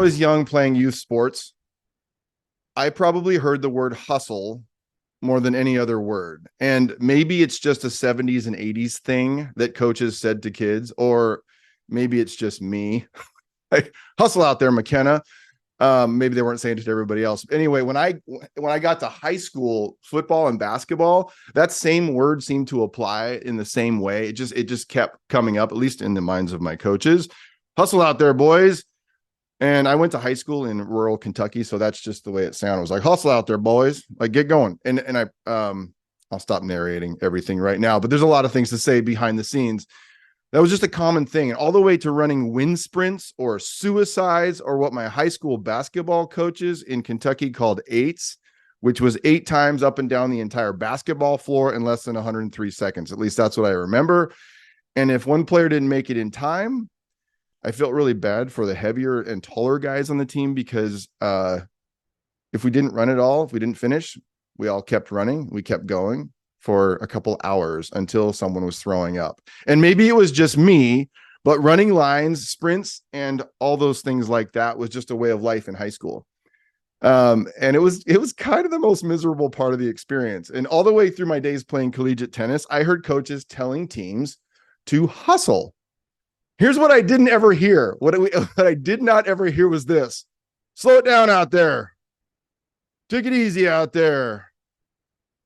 was young playing youth sports, I probably heard the word hustle more than any other word. And maybe it's just a 70s and 80s thing that coaches said to kids, or maybe it's just me. Like, hustle out there, McKenna. Maybe they weren't saying it to everybody else. Anyway, when I got to high school football and basketball, that same word seemed to apply in the same way. It just kept coming up, at least in the minds of my coaches. Hustle out there, boys. And I went to high school in rural Kentucky, so that's just the way it sounded. It was like, hustle out there, boys. Like, get going. And I'll stop narrating everything right now, but there's a lot of things to say behind the scenes. That was just a common thing. And all the way to running wind sprints or suicides, or what my high school basketball coaches in Kentucky called eights, which was 8 times up and down the entire basketball floor in less than 103 seconds. At least that's what I remember. And if one player didn't make it in time, I felt really bad for the heavier and taller guys on the team, because if we didn't run it all, if we didn't finish, we all kept running. We kept going for a couple hours until someone was throwing up. And maybe it was just me, but running lines, sprints, and all those things like that was just a way of life in high school. And it was kind of the most miserable part of the experience. And all the way through my days playing collegiate tennis, I heard coaches telling teams to hustle. Here's what I didn't ever hear. What I did not ever hear was this: slow it down out there. Take it easy out there.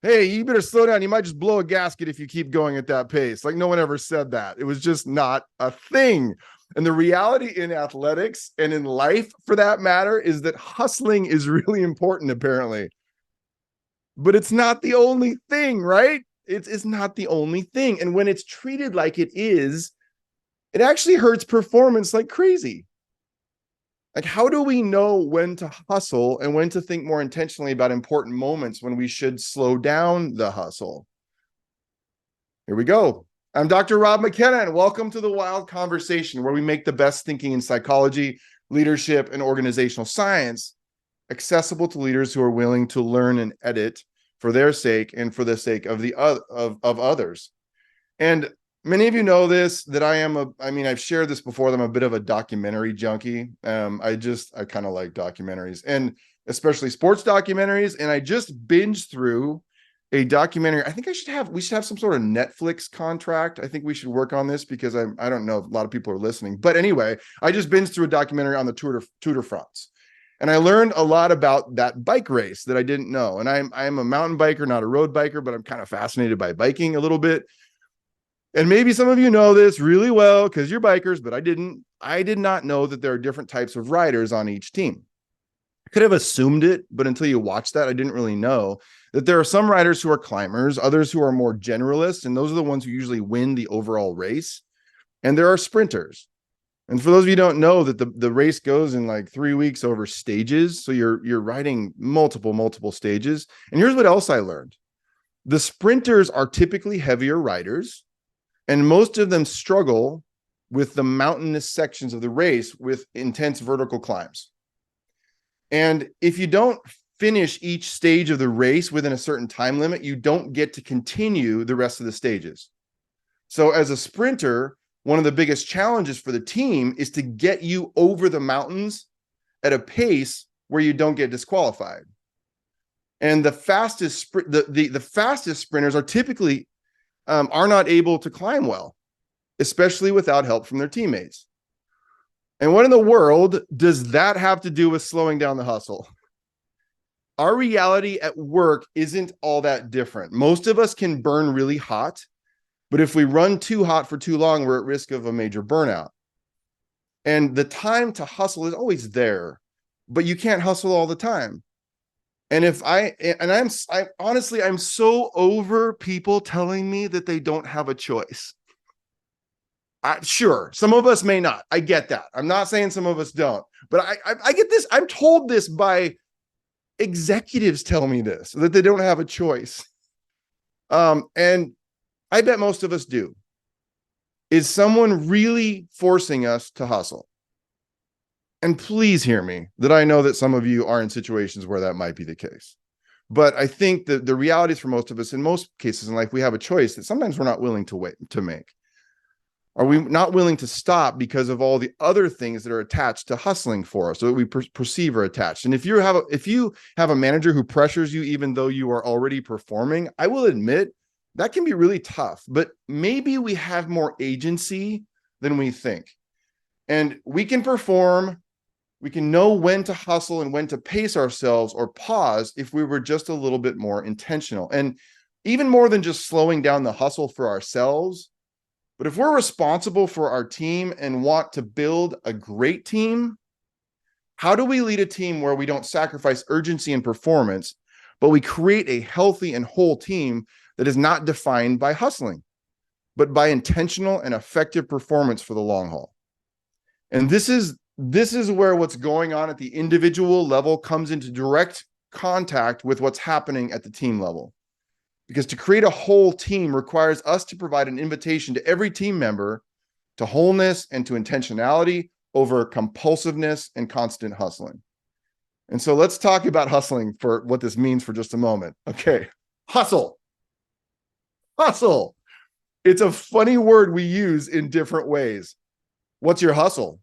Hey, you better slow down. You might just blow a gasket if you keep going at that pace. Like, no one ever said that. It was just not a thing. And the reality in athletics and in life, for that matter, is that hustling is really important, apparently. But it's not the only thing, right? It's not the only thing. And when it's treated like it is, it actually hurts performance like crazy. Like, how do we know when to hustle and when to think more intentionally about important moments when we should slow down the hustle? Here we go. I'm Dr. Rob McKenna, and welcome to the WiLD Conversation, where we make the best thinking in psychology, leadership, and organizational science accessible to leaders who are willing to learn and edit for their sake and for the sake of others. And many of you know this, that I've shared this before, that I'm a bit of a documentary junkie. I kind of like documentaries, and especially sports documentaries. And I just binged through a documentary. I think we should have some sort of Netflix contract. I think we should work on this, because I don't know if a lot of people are listening. But anyway, I just binged through a documentary on the Tour de France. And I learned a lot about that bike race that I didn't know. And I'm a mountain biker, not a road biker, but I'm kind of fascinated by biking a little bit. And maybe some of you know this really well because you're bikers, but I didn't. I did not know that there are different types of riders on each team. I could have assumed it, but until you watch that, I didn't really know that there are some riders who are climbers, others who are more generalists, and those are the ones who usually win the overall race. And there are sprinters. And for those of you who don't know, that the race goes in like 3 weeks over stages. So you're riding multiple stages. And here's what else I learned. The sprinters are typically heavier riders, and most of them struggle with the mountainous sections of the race with intense vertical climbs. And if you don't finish each stage of the race within a certain time limit, you don't get to continue the rest of the stages. So as a sprinter, one of the biggest challenges for the team is to get you over the mountains at a pace where you don't get disqualified. And the fastest sprinters are typically are not able to climb well, especially without help from their teammates. And what in the world does that have to do with slowing down the hustle? Our reality at work isn't all that different. Most of us can burn really hot, but if we run too hot for too long, we're at risk of a major burnout. And the time to hustle is always there, but you can't hustle all the time. And I'm so over people telling me that they don't have a choice. Sure, some of us may not. I get that. I'm not saying some of us don't, but I get this. I'm told this by executives tell me this, that they don't have a choice. And I bet most of us do. Is someone really forcing us to hustle? And please hear me, that I know that some of you are in situations where that might be the case. But I think that the reality is, for most of us, in most cases in life, we have a choice that sometimes we're not willing to make. Are we not willing to stop because of all the other things that are attached to hustling for us, or that we perceive are attached? And if you have a manager who pressures you even though you are already performing, I will admit that can be really tough. But maybe we have more agency than we think, and we can perform. We can know when to hustle and when to pace ourselves or pause if we were just a little bit more intentional, and even more than just slowing down the hustle for ourselves. But if we're responsible for our team and want to build a great team, how do we lead a team where we don't sacrifice urgency and performance, but we create a healthy and whole team that is not defined by hustling, but by intentional and effective performance for the long haul? And this is where what's going on at the individual level comes into direct contact with what's happening at the team level. Because to create a whole team requires us to provide an invitation to every team member to wholeness and to intentionality over compulsiveness and constant hustling. And so let's talk about hustling for what this means for just a moment. Okay, hustle. Hustle. It's a funny word we use in different ways. What's your hustle?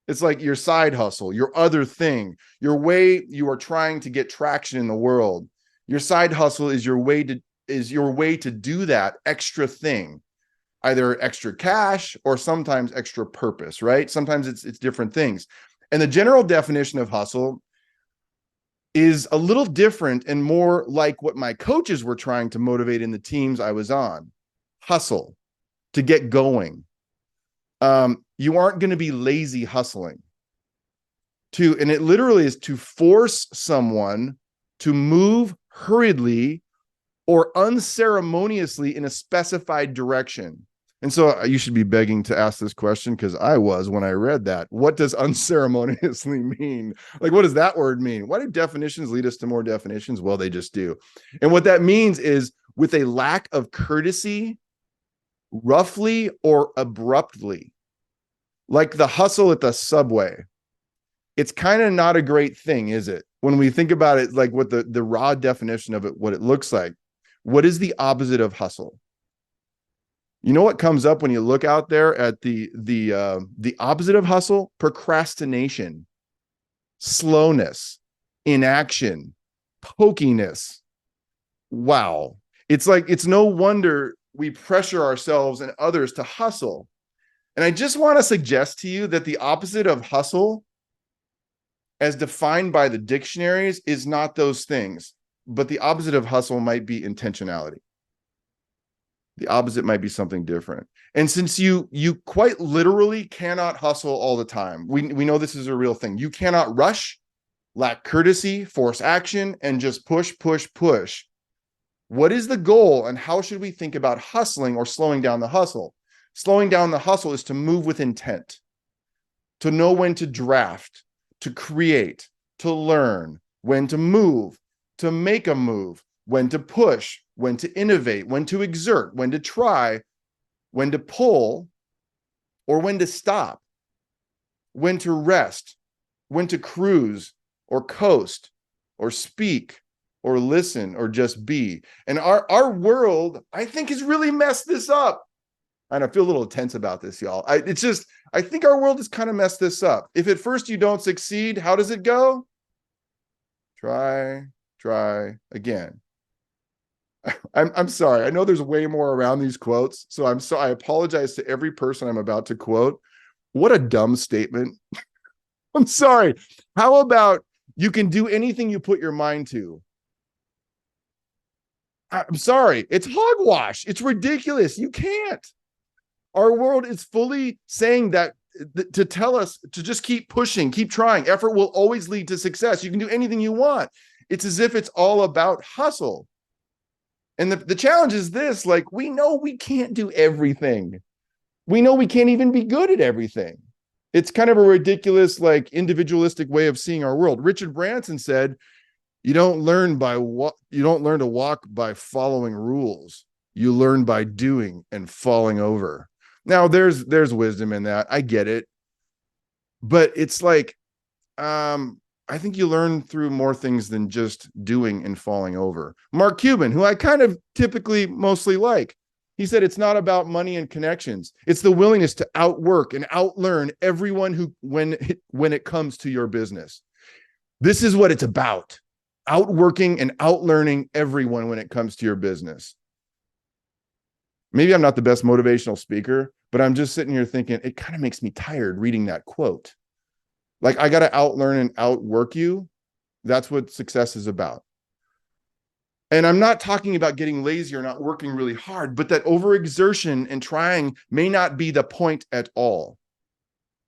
It's like your side hustle, your other thing, your way you are trying to get traction in the world. Your side hustle is your way to do that extra thing, either extra cash or sometimes extra purpose, right? Sometimes it's different things. And the general definition of hustle is a little different and more like what my coaches were trying to motivate in the teams I was on. Hustle, to get going. You aren't going to be lazy hustling. And it literally is to force someone to move hurriedly or unceremoniously in a specified direction. And so you should be begging to ask this question, because I was when I read that. What does unceremoniously mean? Like, what does that word mean? Why do definitions lead us to more definitions? Well, they just do. And what that means is with a lack of courtesy, roughly or abruptly, like the hustle at the subway. It's kind of not a great thing, is it? When we think about it, like what the raw definition of it, what it looks like. What is the opposite of hustle? You know what comes up when you look out there at the opposite of hustle? Procrastination, slowness, inaction, pokiness. Wow. It's like, it's no wonder we pressure ourselves and others to hustle. And I just want to suggest to you that the opposite of hustle, as defined by the dictionaries, is not those things. But the opposite of hustle might be intentionality. The opposite might be something different. And since you quite literally cannot hustle all the time, we know this is a real thing. You cannot rush, lack courtesy, force action, and just push, push, push. What is the goal, and how should we think about hustling or slowing down the hustle? Slowing down the hustle is to move with intent, to know when to draft, to create, to learn, when to move, to make a move, when to push, when to innovate, when to exert, when to try, when to pull, or when to stop, when to rest, when to cruise or coast or speak or listen or just be. And our world, I think, has really messed this up. And I feel a little tense about this, y'all. I think our world has kind of messed this up. If at first you don't succeed, how does it go? Try again. I'm sorry. I know there's way more around these quotes. So I apologize to every person I'm about to quote. What a dumb statement. I'm sorry. How about you can do anything you put your mind to? I'm sorry. It's hogwash. It's ridiculous. You can't. Our world is fully saying that to tell us to just keep pushing, keep trying. Effort will always lead to success. You can do anything you want. It's as if it's all about hustle. And the challenge is this, like, we know we can't do everything. We know we can't even be good at everything. It's kind of a ridiculous, like, individualistic way of seeing our world. Richard Branson said, you don't learn to walk by following rules. You learn by doing and falling over. Now there's wisdom in that. I get it. But it's like, I think you learn through more things than just doing and falling over. Mark Cuban, who I kind of typically mostly like, He said, it's not about money and connections. It's the willingness to outwork and outlearn everyone who, when it comes to your business. This is what it's about. Outworking and outlearning everyone when it comes to your business. Maybe I'm not the best motivational speaker, but I'm just sitting here thinking, it kind of makes me tired reading that quote. Like, I got to outlearn and outwork you. That's what success is about. And I'm not talking about getting lazy or not working really hard, but that overexertion and trying may not be the point at all.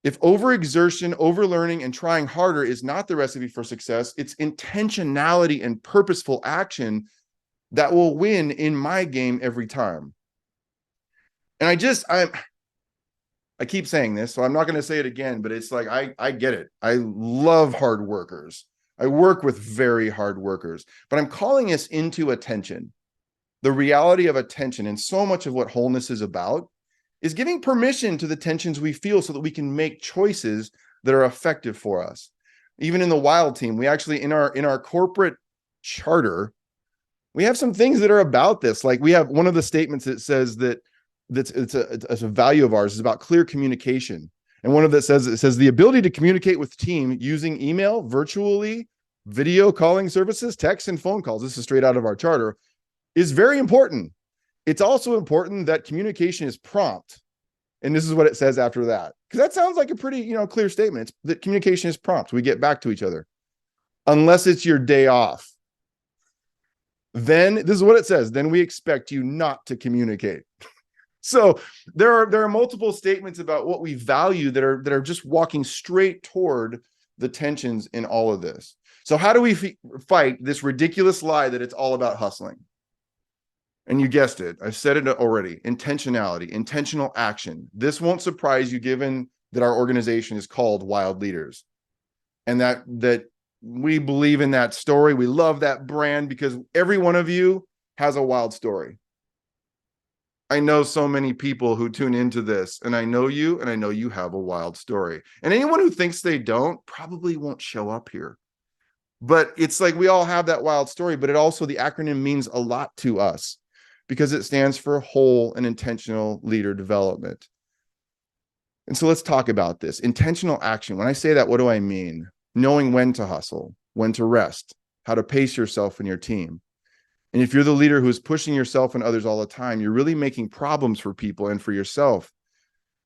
If overexertion, overlearning, and trying harder is not the recipe for success, it's intentionality and purposeful action that will win in my game every time. And I keep saying this, so I'm not going to say it again, but it's like, I get it. I love hard workers. I work with very hard workers, but I'm calling us into attention. The reality of attention, and so much of what wholeness is about, is giving permission to the tensions we feel so that we can make choices that are effective for us. Even in the WiLD team, we actually, in our corporate charter, we have some things that are about this. Like, we have one of the statements that says that it's a value of ours is about clear communication. And one of it says the ability to communicate with the team using email, virtually, video calling services, text, and phone calls. This is straight out of our charter, is very important. It's also important that communication is prompt. And this is what it says after that, because that sounds like a pretty, clear statement. It's that communication is prompt. We get back to each other, unless it's your day off. Then this is what it says. Then we expect you not to communicate. So there are multiple statements about what we value that are just walking straight toward the tensions in all of this. So how do we fight this ridiculous lie that it's all about hustling? And you guessed it. I've said it already. Intentionality, intentional action. This won't surprise you, given that our organization is called WiLD Leaders, and that we believe in that story. We love that brand because every one of you has a wild story. I know so many people who tune into this, and I know you, and I know you have a wild story. And anyone who thinks they don't probably won't show up here. But it's like, we all have that wild story, but it also, the acronym means a lot to us because it stands for whole and intentional leader development. And so let's talk about this. Intentional action. When I say that, what do I mean? Knowing when to hustle, when to rest, how to pace yourself and your team. And if you're the leader who's pushing yourself and others all the time, you're really making problems for people and for yourself.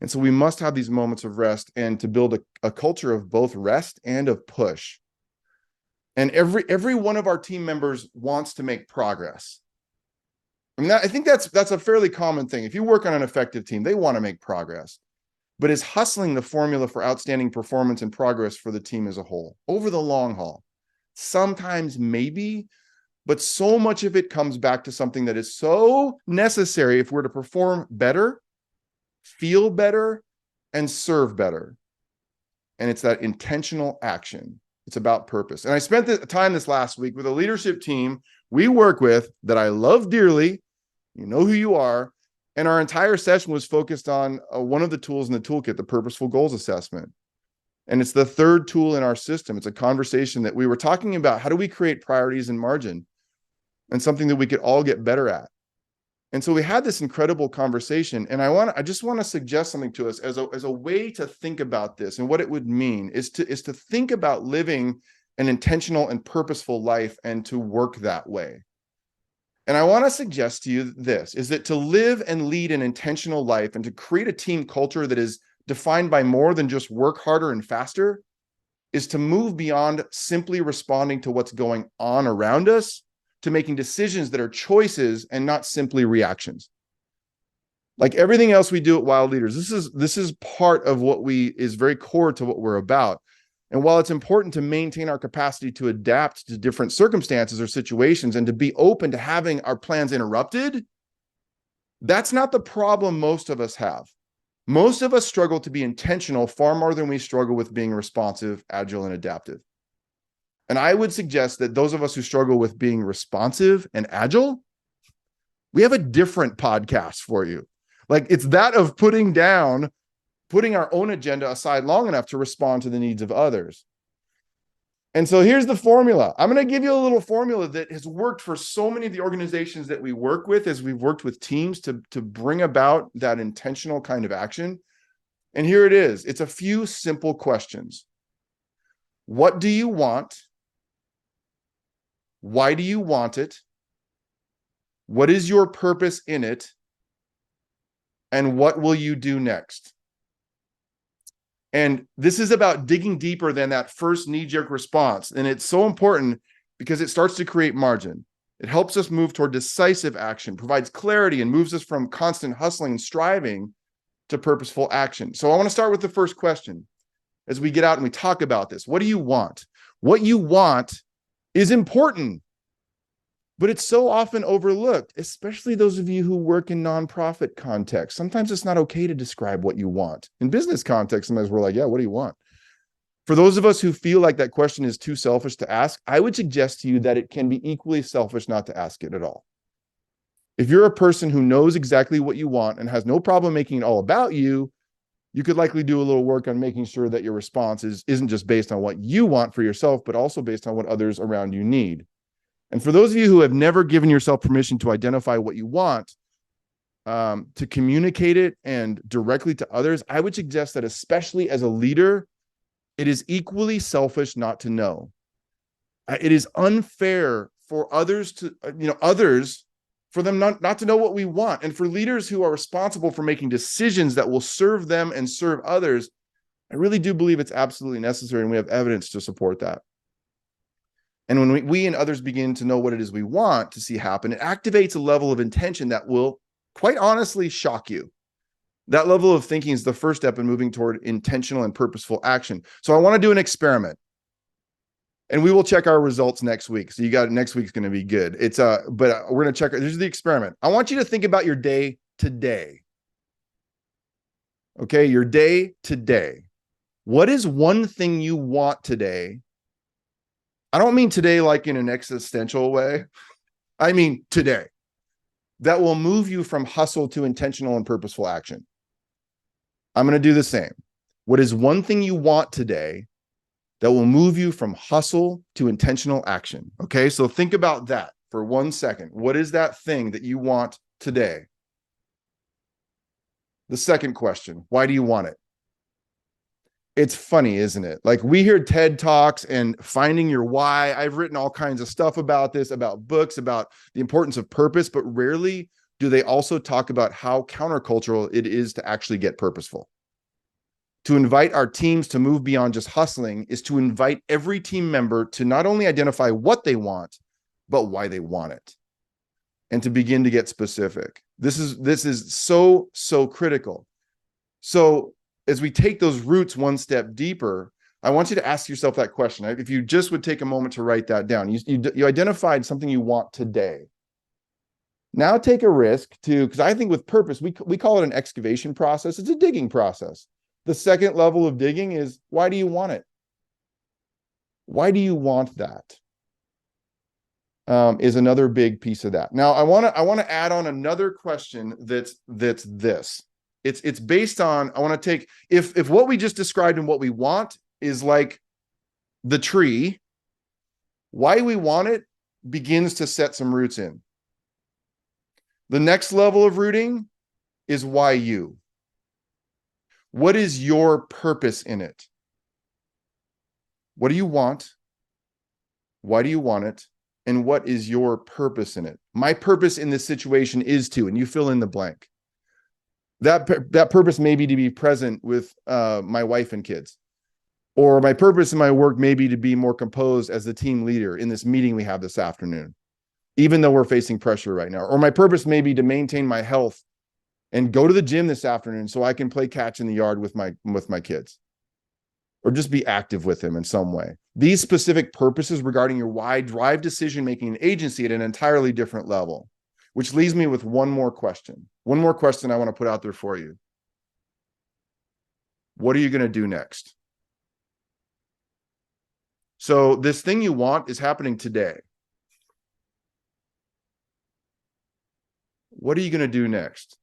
And so we must have these moments of rest, and to build a culture of both rest and of push. And every one of our team members wants to make progress. I mean, I think that's a fairly common thing. If you work on an effective team, they want to make progress. But is hustling the formula for outstanding performance and progress for the team as a whole over the long haul? Sometimes maybe, but so much of it comes back to something that is so necessary if we're to perform better, feel better, and serve better. And it's that intentional action. It's about purpose. And I spent the time this last week with a leadership team we work with that I love dearly. You know who you are. And our entire session was focused on one of the tools in the toolkit, the purposeful goals assessment. And it's the third tool in our system. It's a conversation that we were talking about. How do we create priorities and margin? And something that we could all get better at. And so we had this incredible conversation. And I just want to suggest something to us as a way to think about this, and what it would mean is to think about living an intentional and purposeful life and to work that way. And I want to suggest to you this, is that to live and lead an intentional life and to create a team culture that is defined by more than just work harder and faster is to move beyond simply responding to what's going on around us to making decisions that are choices and not simply reactions. Like everything else we do at WiLD Leaders, this is part of what is very core to what we're about. And while it's important to maintain our capacity to adapt to different circumstances or situations and to be open to having our plans interrupted, that's not the problem most of us have. Most of us struggle to be intentional far more than we struggle with being responsive, agile, and adaptive. And I would suggest that those of us who struggle with being responsive and agile, we have a different podcast for you. Like, it's that of putting our own agenda aside long enough to respond to the needs of others. And so here's the formula. I'm going to give you a little formula that has worked for so many of the organizations that we work with as we've worked with teams to bring about that intentional kind of action. And here it is. It's a few simple questions. What do you want? Why do you want it? What is your purpose in it? And what will you do next? And this is about digging deeper than that first knee-jerk response. And it's so important because it starts to create margin. It helps us move toward decisive action, provides clarity, and moves us from constant hustling and striving to purposeful action. So I want to start with the first question as we get out and we talk about this. What do you want? What you want is important, but it's so often overlooked, especially those of you who work in nonprofit context. Sometimes it's not okay to describe what you want. In business context, sometimes we're like, yeah, what do you want? For those of us who feel like that question is too selfish to ask, I would suggest to you that it can be equally selfish not to ask it at all. If you're a person who knows exactly what you want and has no problem making it all about you, you could likely do a little work on making sure that your response isn't just based on what you want for yourself, but also based on what others around you need. And for those of you who have never given yourself permission to identify what you want, to communicate it and directly to others, I would suggest that especially as a leader, it is equally selfish not to know. It is unfair for others for them not to know what we want. And for leaders who are responsible for making decisions that will serve them and serve others, I really do believe it's absolutely necessary, and we have evidence to support that. And when we and others begin to know what it is we want to see happen, it activates a level of intention that will, quite honestly, shock you. That level of thinking is the first step in moving toward intentional and purposeful action. So I want to do an experiment, and we will check our results next week. So next week's going to be good. But we're going to check. This is the experiment. I want you to think about your day today. Okay, your day today. What is one thing you want today? I don't mean today like in an existential way. I mean today. That will move you from hustle to intentional and purposeful action. I'm going to do the same. What is one thing you want today that will move you from hustle to intentional action? Okay, so think about that for 1 second. What is that thing that you want today? The second question, why do you want it? It's funny, isn't it? Like, we hear TED Talks and finding your why. I've written all kinds of stuff about this, about books, about the importance of purpose, but rarely do they also talk about how countercultural it is to actually get purposeful. To invite our teams to move beyond just hustling is to invite every team member to not only identify what they want, but why they want it, and to begin to get specific. This is so critical. So as we take those roots one step deeper, I want you to ask yourself that question. If you just would take a moment to write that down, you identified something you want today. Now take a risk because I think with purpose, we call it an excavation process. It's a digging process. The second level of digging is, why do you want it? Why do you want that? Is another big piece of that. Now I want to add on another question that's this. It's based on, I want to take, if what we just described and what we want is like the tree, why we want it begins to set some roots in. The next level of rooting is why you. What is your purpose in it? What do you want? Why do you want it? And what is your purpose in it? My purpose in this situation is to, and you fill in the blank. That purpose may be to be present with my wife and kids. Or my purpose in my work may be to be more composed as the team leader in this meeting we have this afternoon, even though we're facing pressure right now. Or my purpose may be to maintain my health and go to the gym this afternoon so I can play catch in the yard with my kids. Or just be active with them in some way. These specific purposes regarding your why drive decision-making and agency at an entirely different level, which leaves me with one more question. One more question I want to put out there for you. What are you going to do next? So this thing you want is happening today. What are you going to do next?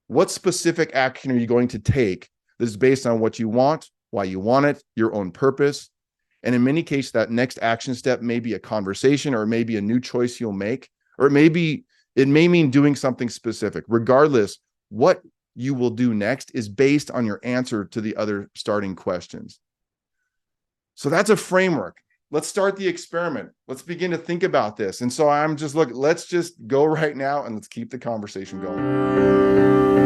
What specific action are you going to take that is based on what you want, why you want it, your own purpose, And in many cases, that next action step may be a conversation, or it may be a new choice you'll make, or it may mean doing something specific. Regardless, what you will do next is based on your answer to the other starting questions. So that's a framework. Let's start the experiment. Let's begin to think about this. And so let's just go right now and let's keep the conversation going.